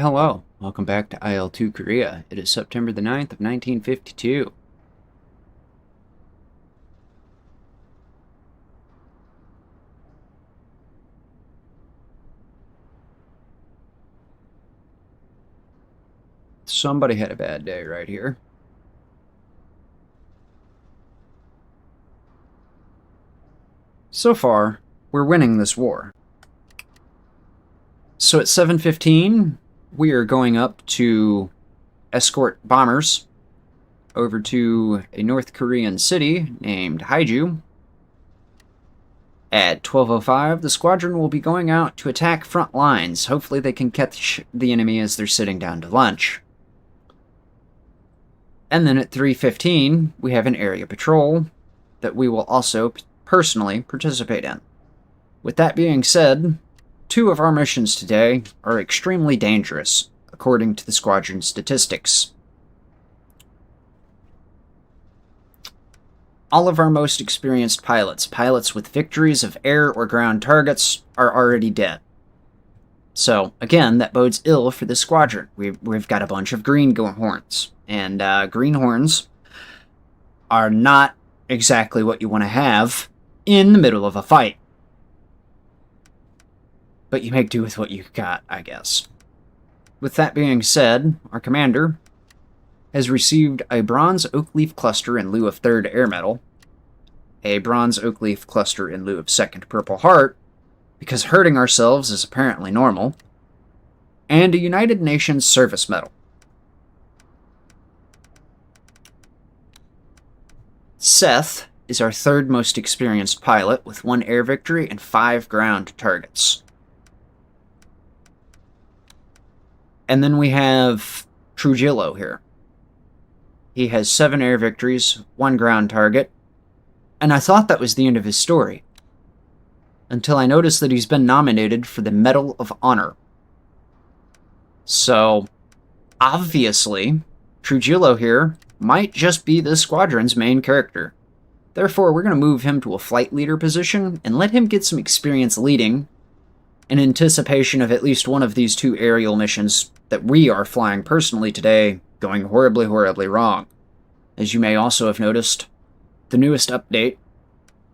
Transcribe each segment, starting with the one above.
Hello, welcome back to IL2 Korea. It is September the 9th of 1952. Somebody had a bad day right here. So far, we're winning this war. So at 7:15, we are going up to escort bombers over to a North Korean city named Haiju. At 12:05, the squadron will be going out to attack front lines. Hopefully they can catch the enemy as they're sitting down to lunch. And then at 3:15, we have an area patrol that we will also personally participate in. With that being said, two of our missions today are extremely dangerous, according to the squadron statistics. All of our most experienced pilots with victories of air or ground targets, are already dead. So, again, that bodes ill for this squadron. We've got a bunch of greenhorns, and greenhorns are not exactly what you want to have in the middle of a fight. But you make do with what you've got, I guess. With that being said, our commander has received a Bronze Oak Leaf Cluster in lieu of 3rd Air Medal, a Bronze Oak Leaf Cluster in lieu of 2nd Purple Heart, because hurting ourselves is apparently normal, and a United Nations Service Medal. Seth is our 3rd most experienced pilot with 1 air victory and 5 ground targets. And then we have Trujillo here. He has 7 air victories, 1 ground target, and I thought that was the end of his story, until I noticed that he's been nominated for the Medal of Honor. So, obviously, Trujillo here might just be this squadron's main character. Therefore, we're going to move him to a flight leader position and let him get some experience leading in anticipation of at least one of these 2 aerial missions that we are flying personally today going horribly, horribly wrong. As you may also have noticed, the newest update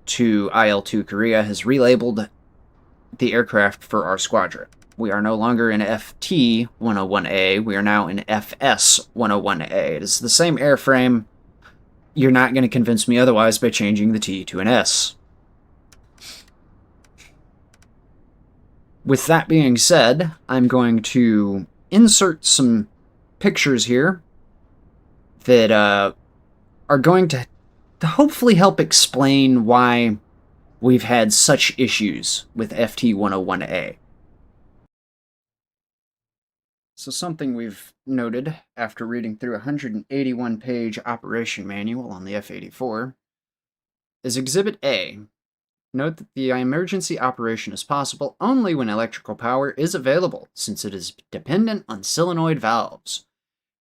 to IL2 Korea has relabeled the aircraft for our squadron. We are no longer in FT-101A, we are now in FS-101A. It is the same airframe. You're not going to convince me otherwise by changing the T to an S. With that being said, I'm going to insert some pictures here that are going to hopefully help explain why we've had such issues with FT-101A. So something we've noted after reading through a 181-page operation manual on the F84 is Exhibit A. Note that the emergency operation is possible only when electrical power is available, since it is dependent on solenoid valves,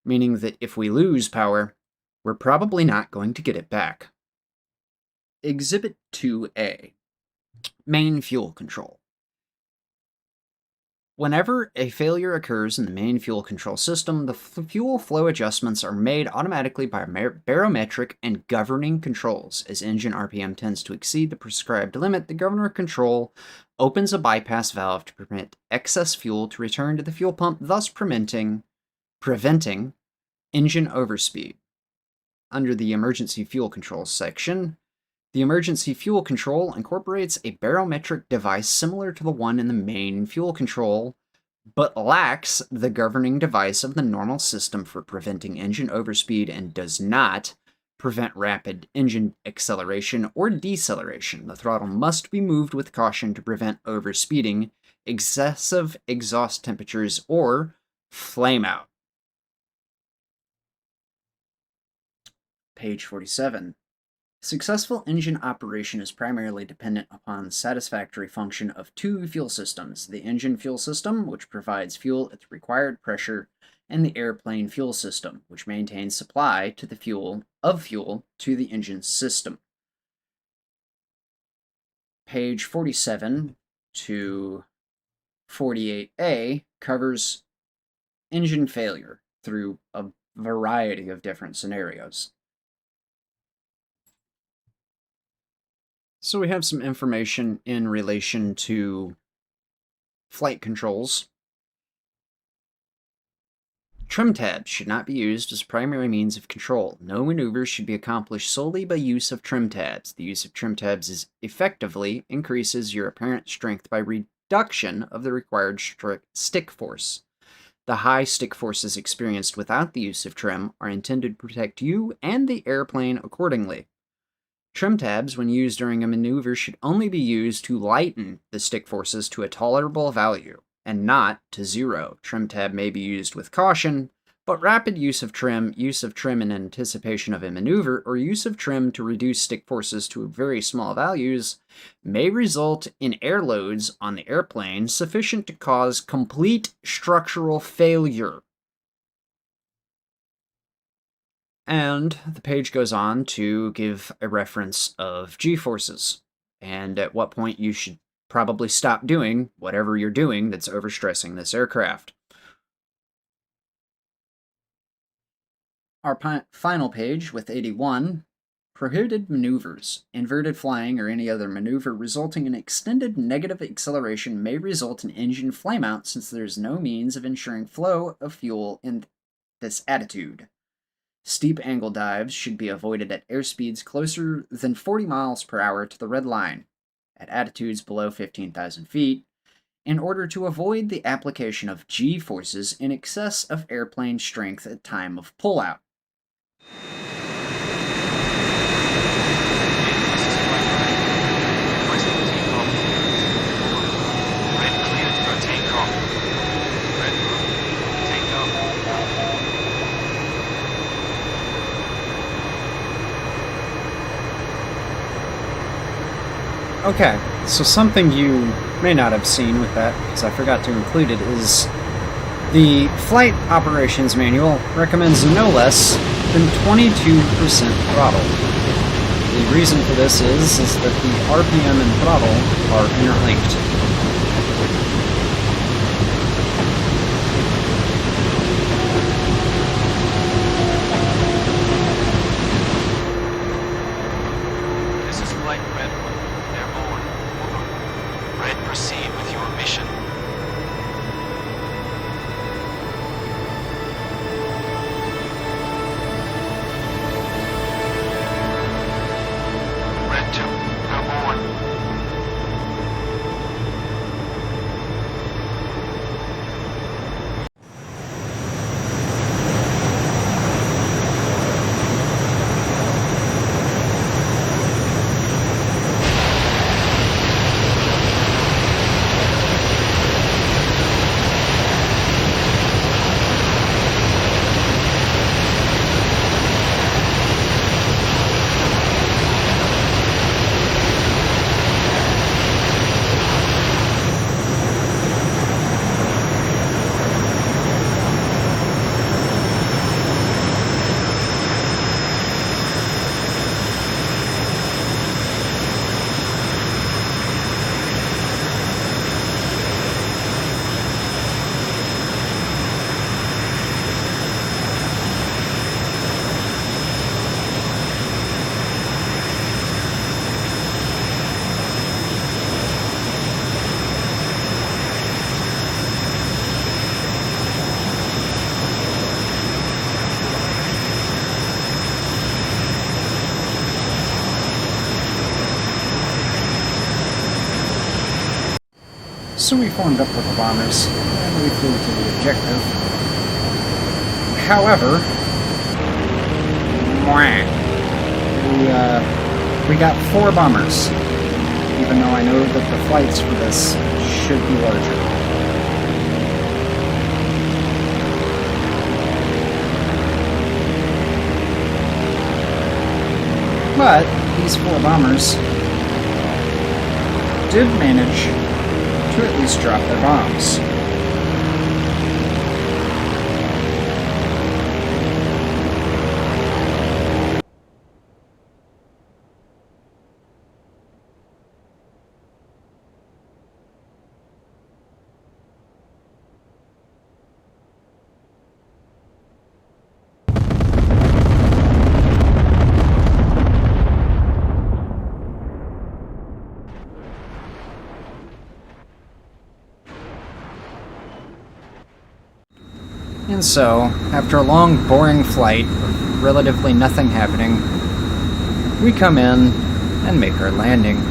meaning that if we lose power, we're probably not going to get it back. Exhibit 2A. Main fuel control. Whenever a failure occurs in the main fuel control system, the fuel flow adjustments are made automatically by barometric and governing controls. As engine RPM tends to exceed the prescribed limit, the governor control opens a bypass valve to permit excess fuel to return to the fuel pump, thus preventing engine overspeed. Under the emergency fuel control section, the emergency fuel control incorporates a barometric device similar to the one in the main fuel control, but lacks the governing device of the normal system for preventing engine overspeed and does not prevent rapid engine acceleration or deceleration. The throttle must be moved with caution to prevent overspeeding, excessive exhaust temperatures, or flameout. Page 47. Successful engine operation is primarily dependent upon the satisfactory function of 2 fuel systems: the engine fuel system, which provides fuel at the required pressure, and the airplane fuel system, which maintains supply to the fuel to the engine system. Page 47 to 48A covers engine failure through a variety of different scenarios. So we have some information in relation to flight controls. Trim tabs should not be used as primary means of control. No maneuvers should be accomplished solely by use of trim tabs. The use of trim tabs effectively increases your apparent strength by reduction of the required stick force. The high stick forces experienced without the use of trim are intended to protect you and the airplane accordingly. Trim tabs, when used during a maneuver, should only be used to lighten the stick forces to a tolerable value, and not to zero. Trim tab may be used with caution, but rapid use of trim in anticipation of a maneuver, or use of trim to reduce stick forces to very small values may result in air loads on the airplane sufficient to cause complete structural failure. And the page goes on to give a reference of G-forces, and at what point you should probably stop doing whatever you're doing that's overstressing this aircraft. Our final page with 81, prohibited maneuvers. Inverted flying or any other maneuver resulting in extended negative acceleration may result in engine flameout since there is no means of ensuring flow of fuel in this attitude. Steep angle dives should be avoided at airspeeds closer than 40 miles per hour to the red line, at attitudes below 15,000 feet, in order to avoid the application of G-forces in excess of airplane strength at time of pullout. Okay, so something you may not have seen with that, because I forgot to include it, is the Flight Operations Manual recommends no less than 22% throttle. The reason for this is that the RPM and throttle are interlinked. So we formed up with the bombers, and we flew to the objective. However, we got 4 bombers, even though I know that the flights for this should be larger. But these 4 bombers did manage to at least drop their bombs. And so, after a long, boring flight of relatively nothing happening, we come in and make our landing.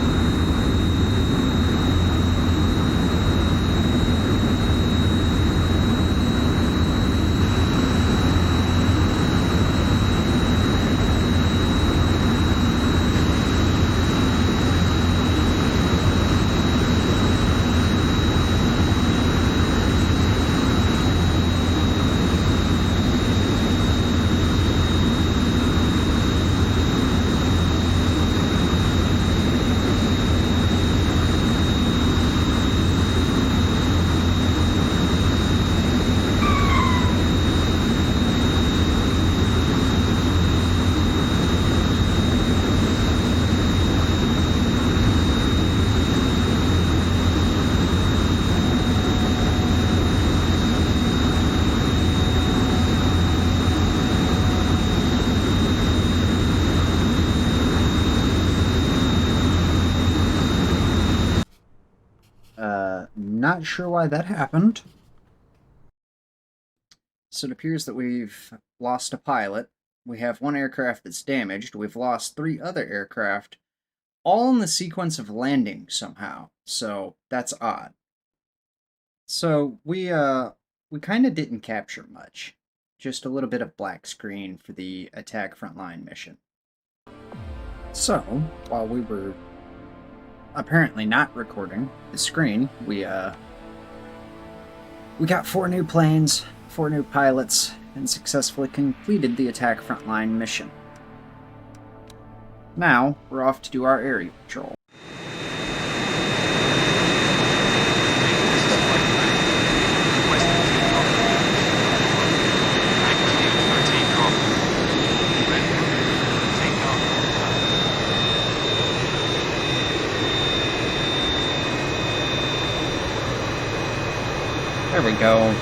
Not sure why that happened. So it appears that we've lost a pilot. We have one aircraft that's damaged. We've lost 3 other aircraft, all in the sequence of landing somehow. So that's odd. So we kind of didn't capture much. Just a little bit of black screen for the attack frontline mission. So, while we were apparently not recording the screen, we got 4 new planes, 4 new pilots, and successfully completed the attack frontline mission. Now, we're off to do our area patrol. There we go.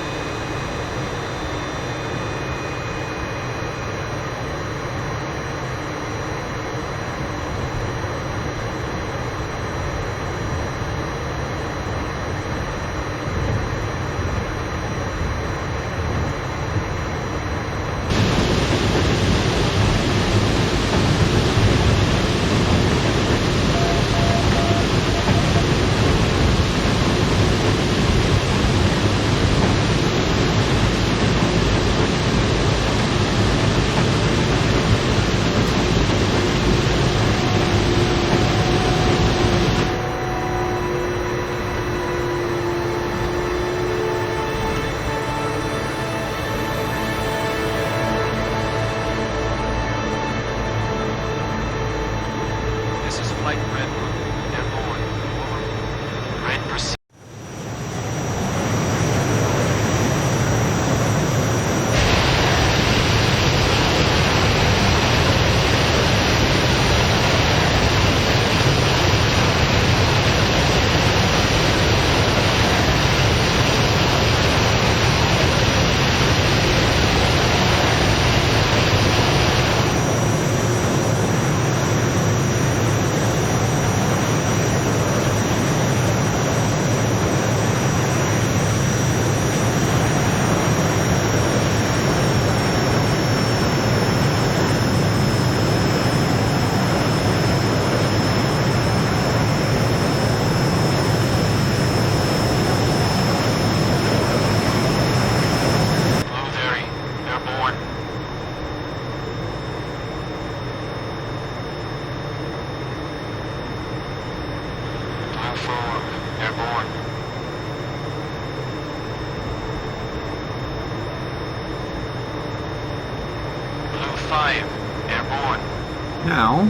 Now,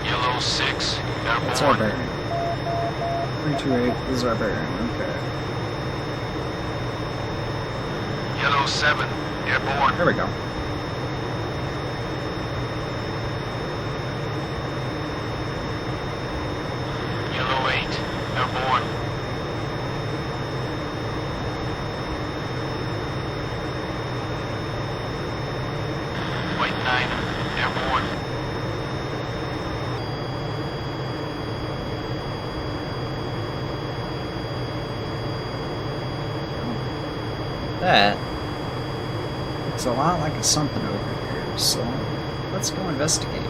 Yellow 6, airborne. that's our bearing. 328 is our bearing, okay. Yellow 7, airborne. There we go. Yellow 8, airborne. White 9, airborne. That looks a lot like a something over here, so let's go investigate.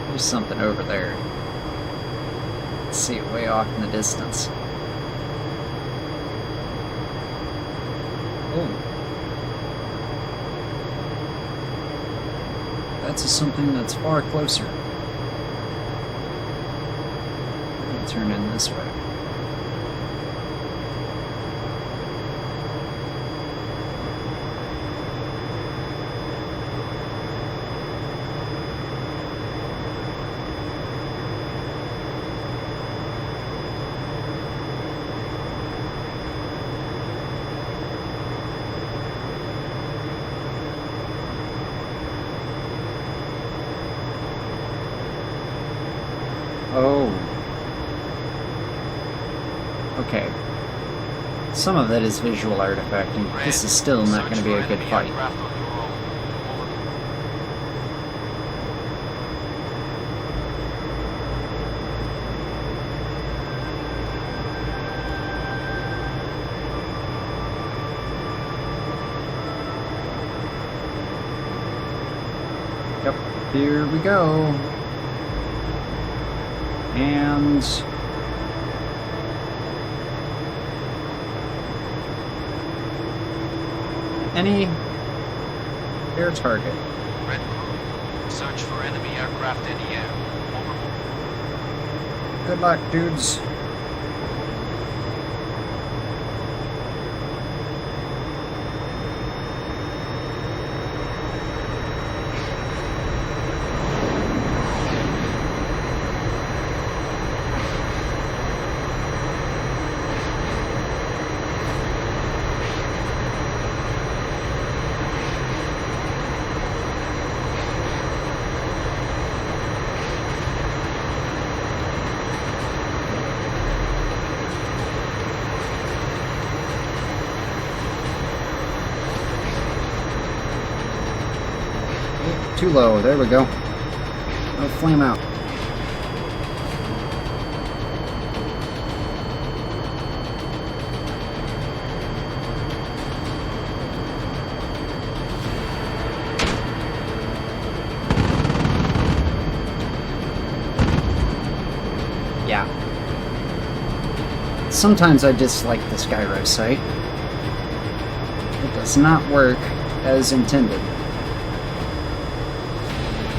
There's something over there. Let's see it way off in the distance. Oh. That's something that's far closer. I'll turn in this way. Oh. Okay. Some of that is visual artifacting. This is still not going to be a good fight. Yep, here we go. And any air target. Red Crew, search for enemy aircraft in the air. Over. Good luck, dudes. Too low. There we go. Oh, flame out. Yeah. Sometimes I dislike the Skyro sight. It does not work as intended.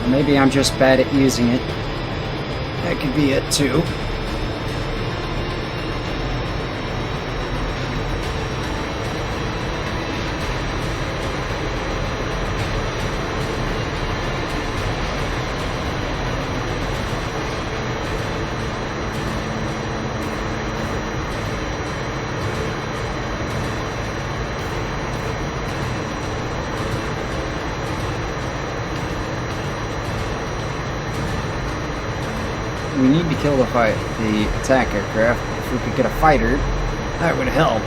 Maybe I'm just bad at using it. That could be it too. We need to kill the attack aircraft. If we could get a fighter, that would help.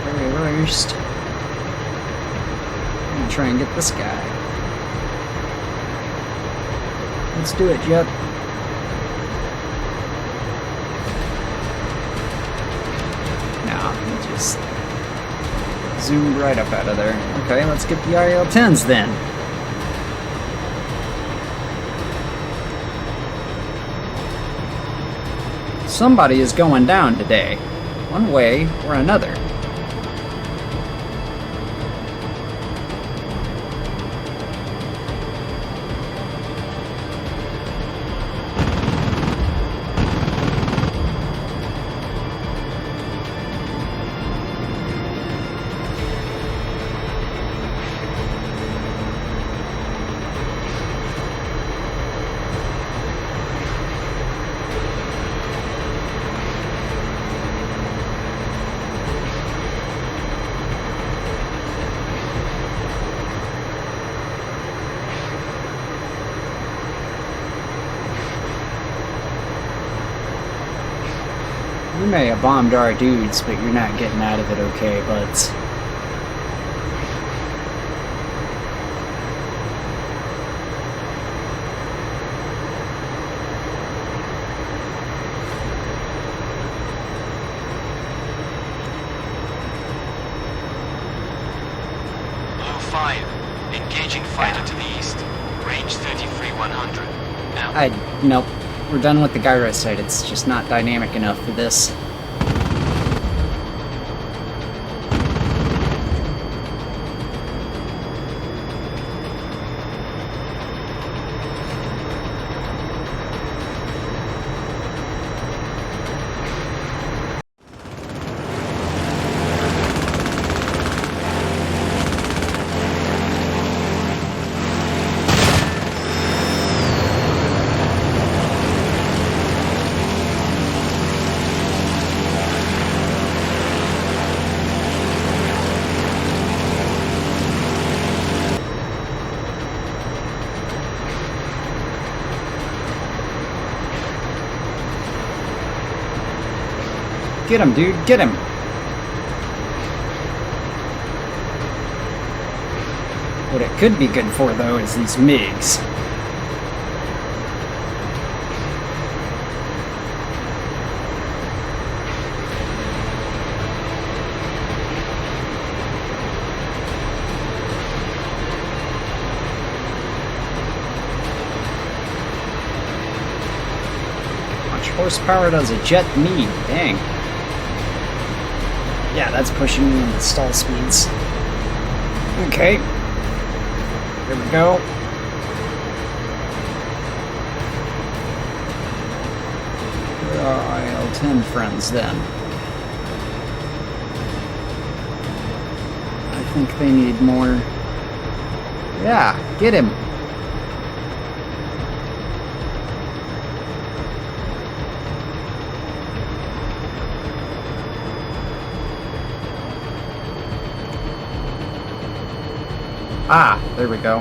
First, I'm gonna try and get this guy. Let's do it, Jet. Nah, he just zoomed right up out of there. Okay, let's get the IL-10s then. Somebody is going down today, one way or another. may have bombed our dudes, but you're not getting out of it okay, buds. Blue 5, engaging fighter to the east. Range 33-100. Now. Nope. We're done with the gyro sight. It's just not dynamic enough for this. Get him, dude, get him! What it could be good for, though, is these MiGs. How much horsepower does a jet need? Dang. Yeah, that's pushing the stall speeds. Okay. Here we go. Where are our IL-10 friends then? I think they need more. Yeah, get him. Ah, there we go.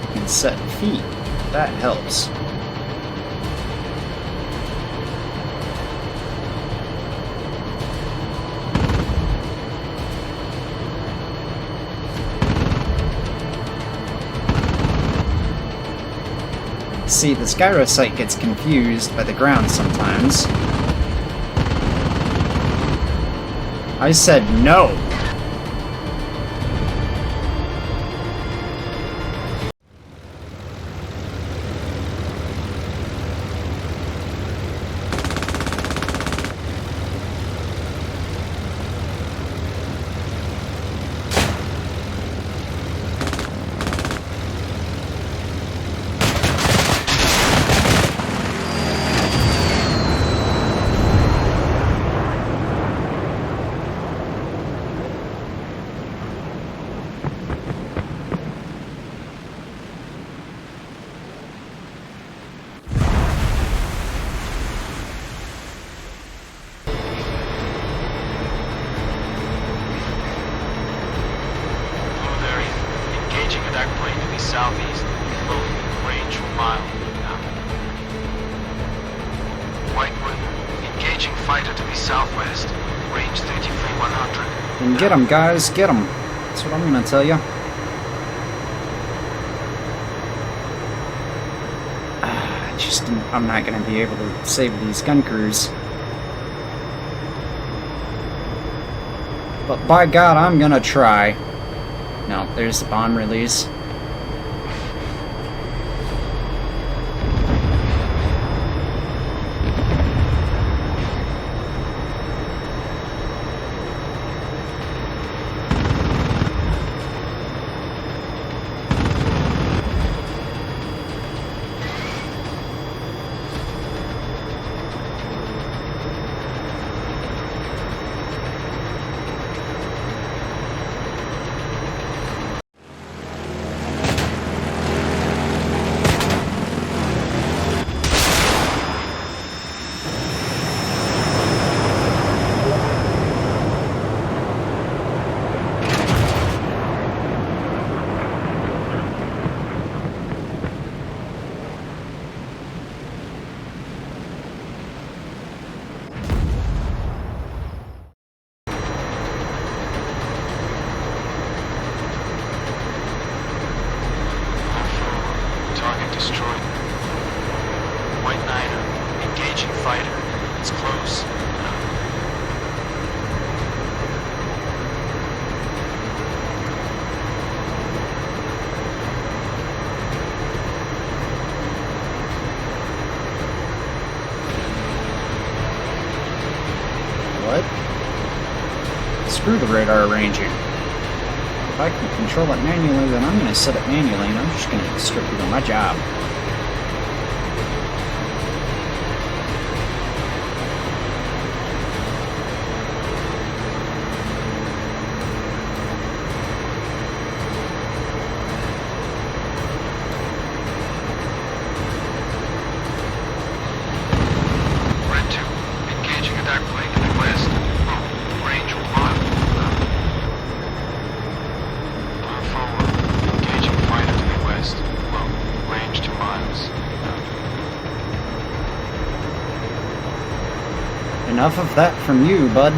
You can set feet. That helps. See, the gyro sight gets confused by the ground sometimes. I said no! Southeast, range 1 mile. Now. Whitewood, engaging fighter to the southwest, range 33-100. And get them, guys, get them. That's what I'm gonna tell you. I'm not gonna be able to save these gun crews. But by God, I'm gonna try. No, there's the bomb release. what? Screw the radar ranging. If I can control it manually, then I'm going to set it manually, and I'm just going to strictly do my job. Enough of that from you, bud.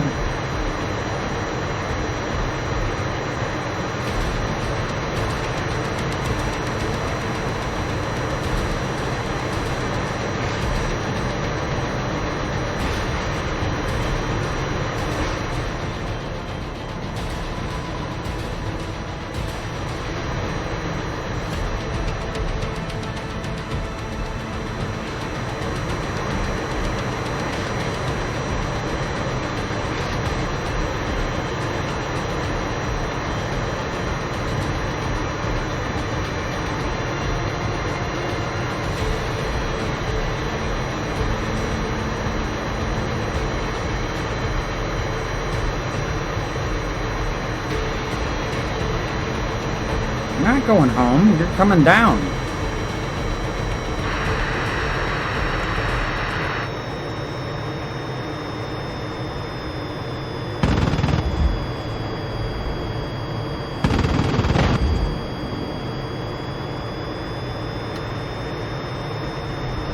You're not going home, you're coming down.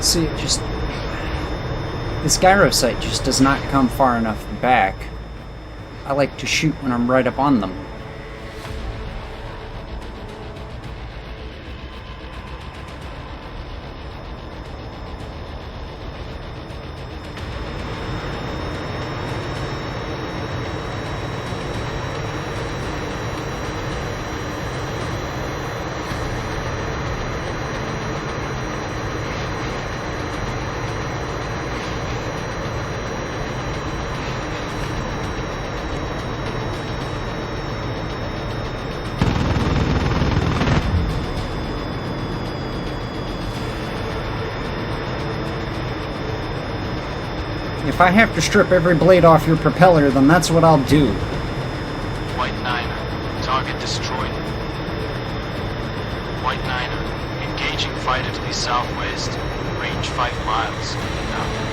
See, it just... this gyro sight just does not come far enough back. I like to shoot when I'm right up on them. If I have to strip every blade off your propeller, then that's what I'll do. White Niner, target destroyed. White Niner, engaging fighter to the southwest, range 5 miles. Now.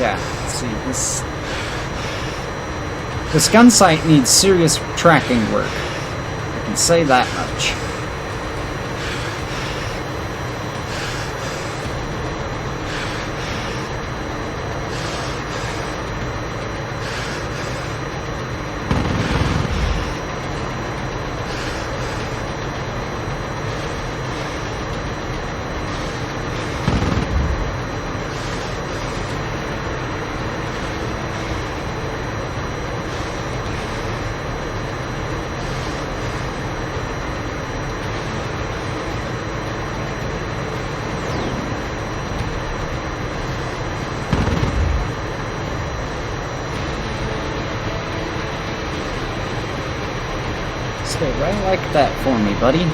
Yeah, see, this gun sight needs serious tracking work. I can say that much. Stay right like that for me, buddy.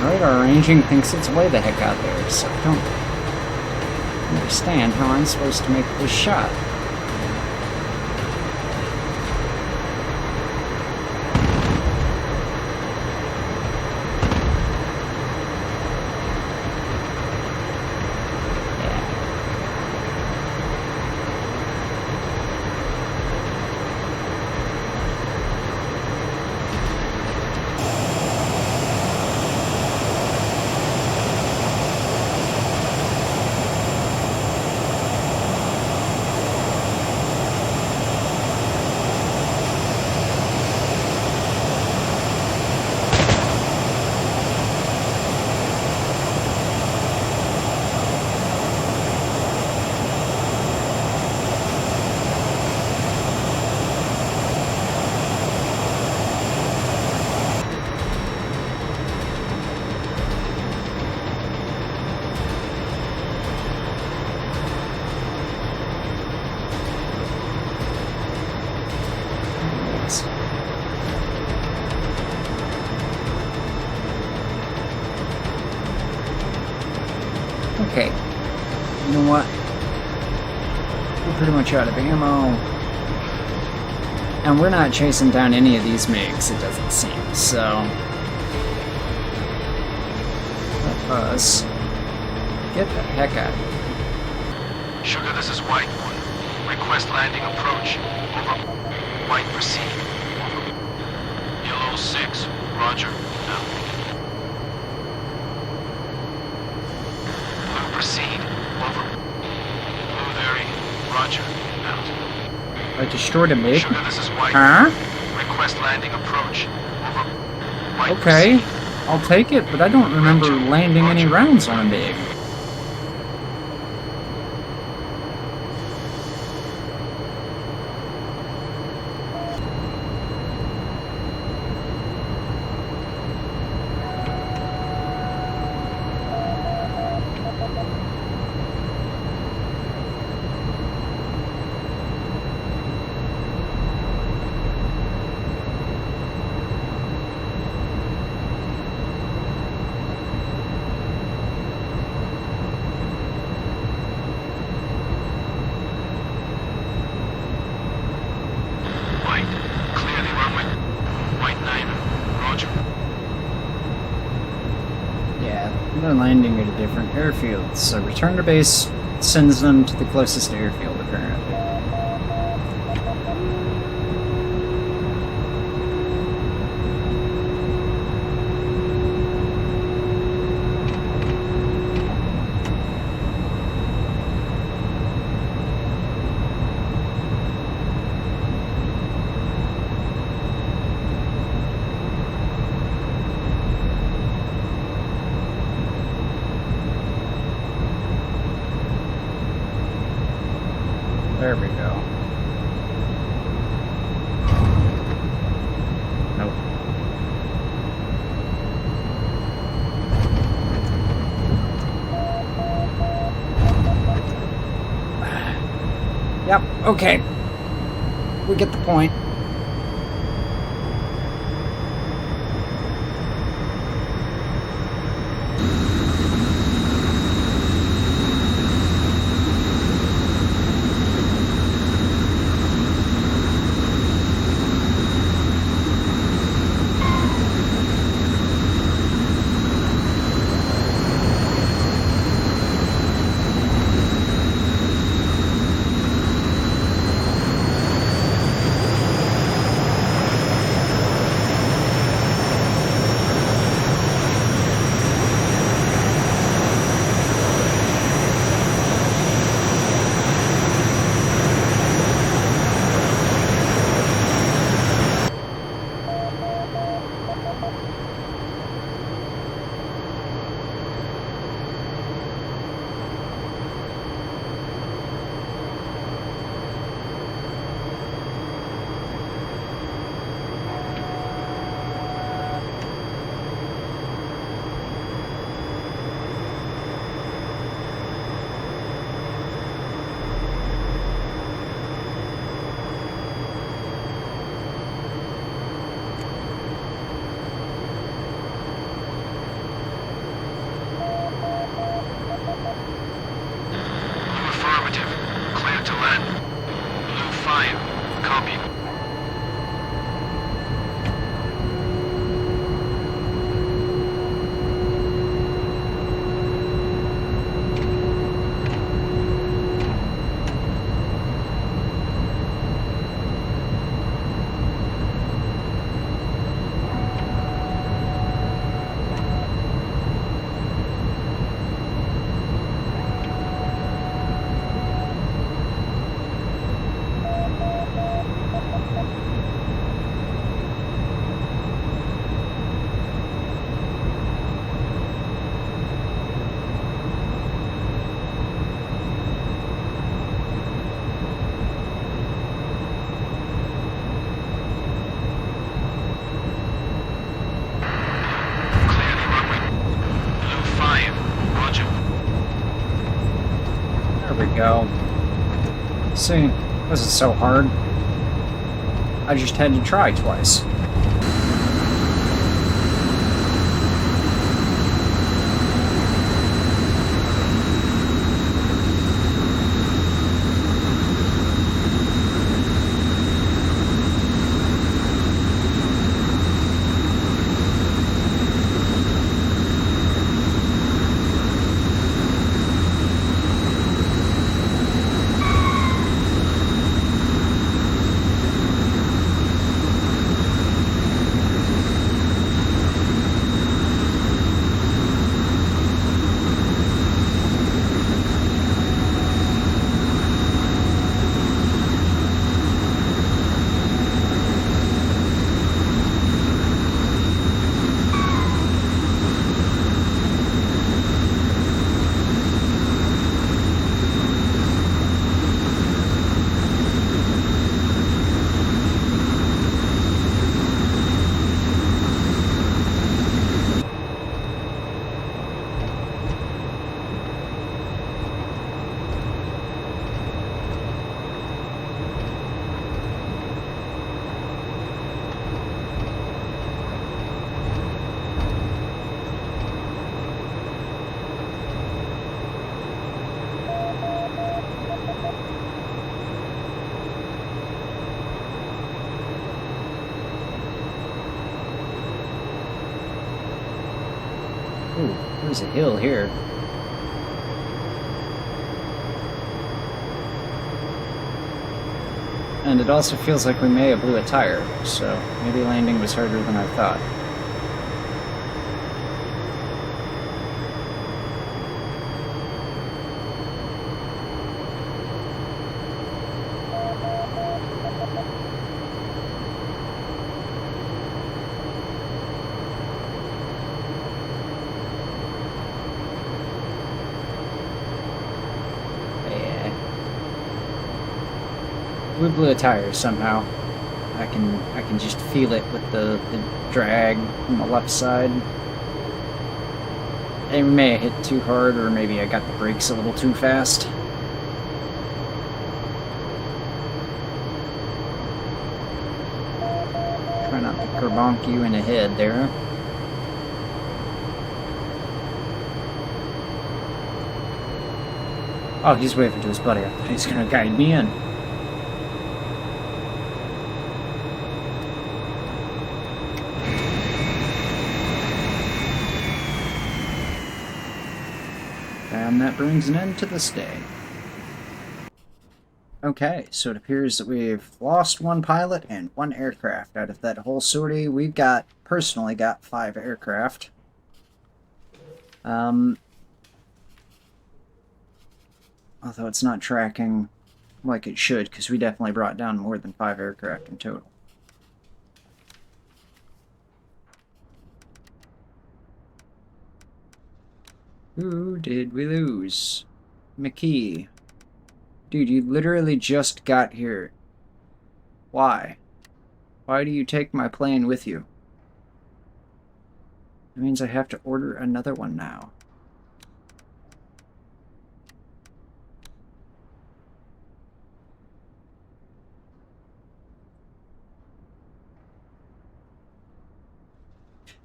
Radar ranging thinks it's way the heck out there, so I don't understand how I'm supposed to make this shot. know what? We're pretty much out of ammo. And we're not chasing down any of these MiGs, it doesn't seem, so... Let us get the heck out of here. Sugar, this is White 1. Request landing approach. Over. White, proceed. Yellow 6. Roger. Out. Blue, proceed. Over. Blueberry. Roger. Out. I destroyed a MiG? Sugar, this is White. Huh? Request landing approach. Over. White, Okay, proceed. I'll take it, but I don't remember landing any rounds on a MiG. They're landing at a different airfield, so return to base sends them to the closest airfield, apparently. There we go. Nope. Yep, okay. We get the point. Go. See, this is so hard. I just had to try twice. There's a hill here. And it also feels like we may have blew a tire, so maybe landing was harder than I thought. We blew a tire somehow. I can just feel it with the drag on the left side. And we may have hit too hard, or maybe I got the brakes a little too fast. Try not to kerbonk you in the head there. Oh, he's waving to his buddy. I thought he's gonna guide me in. And that brings an end to this day. Okay, so it appears that we've lost one pilot and one aircraft. Out of that whole sortie, we've personally got 5 aircraft. Although it's not tracking like it should, because we definitely brought down more than 5 aircraft in total. Who did we lose? McKee. Dude, you literally just got here. Why? Why do you take my plane with you? That means I have to order another one now.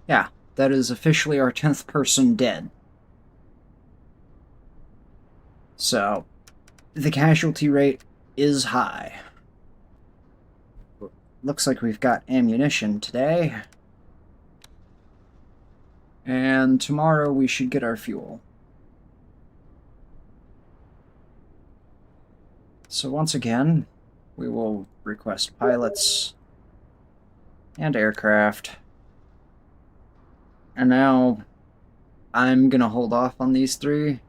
Yeah, that is officially our 10th person dead. So, the casualty rate is high. Looks like we've got ammunition today. And tomorrow we should get our fuel. So once again, we will request pilots and aircraft. And now I'm gonna hold off on these 3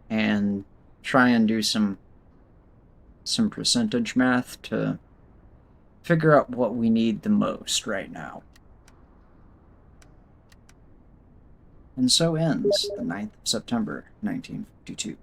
and try and do some percentage math to figure out what we need the most right now. And so ends the 9th of September, 1952.